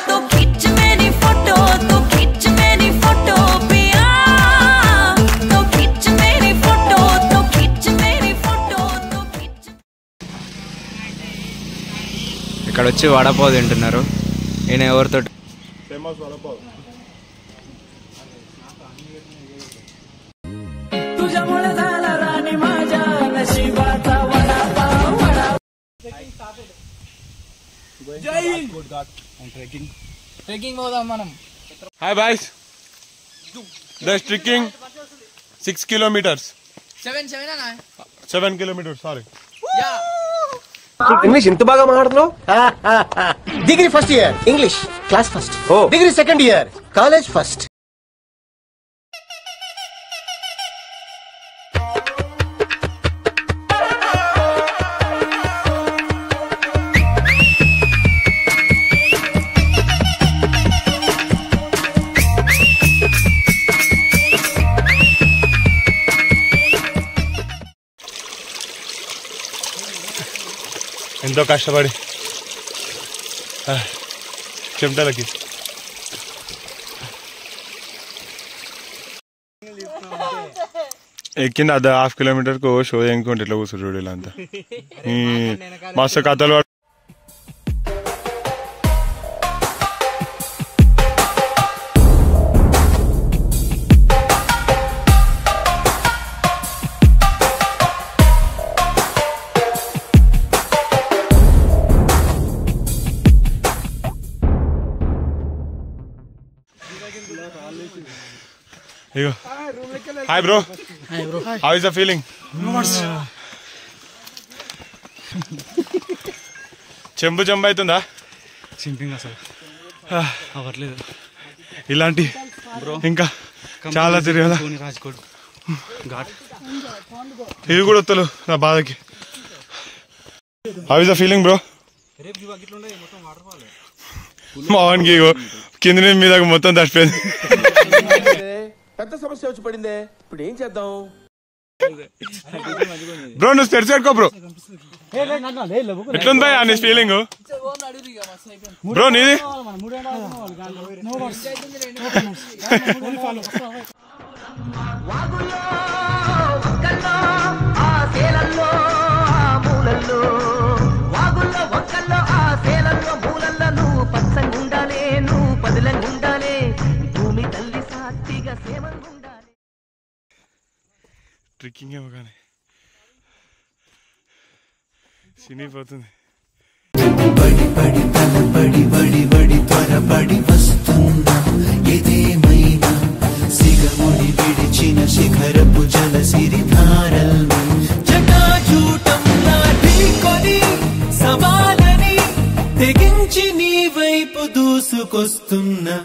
तो खींच मेरी फोटो, तो खींच मेरी फोटो पिया, तो खींच मेरी फोटो, तो खींच मेरी फोटो, तो खींच। ఇక్కడ వచ్చి వడపావ్ తింటున్నారు. ఈయన ఎవరితో? ఫేమస్ వడపావ్. तुझ्यामुळे झाला राणी माझ्या नशिबाचा वडापाव वडापाव. जय हिंद. ट्रेकिंग పోదాం మనం. Hi boys, the trekking 6 kilometers. 7 kilometers, sorry. English ఇంత బాగా మాట్లాడుతున్నావు? Degree first year English class first. Degree second year college first. ఎంతో కష్టపడి చెమటలకి ఎక్కింది. అది 1/2 kilometer షో ఎంకుంటే ఇట్లా కూర్చుంటాడు ఇలా అంతా. మస్తు కథలు. Hi bro. Hi bro. How is the feeling? చెంబు అవుతుందా? చింపింగ్ అసలు అవ్వట్లేదు. ఇలాంటి ఇంకా చాలా తిరగాల. రాజ్కోట్ ఘాట్ ఇది కూడా వస్తలు నా బాధకి. How is the feeling bro? మా వానికి కింద మీద మొత్తం తడిపోయింది. పెద్ద సమస్య వచ్చి పడిందే, ఇప్పుడు ఏం చేద్దాం? బ్రో నువ్వు తెరిచేసుకో బ్రో. ఎట్లుంది భయ్ నీ ఫీలింగ్? బ్రో నీది? ట్రెక్కింగ్ ఏమో కానీ సినిపోతుంది. బడి బడి తలబడి బడి బడి త్వరపడి వస్తున్నా ఏదేమైనా సిగముడి విడిచిన శిఖరపు జలసిరిధారల్ని జటాజూటంలా ఢీకొని సవాలని తెగించి నీ వైపు దూసుకొస్తున్నా.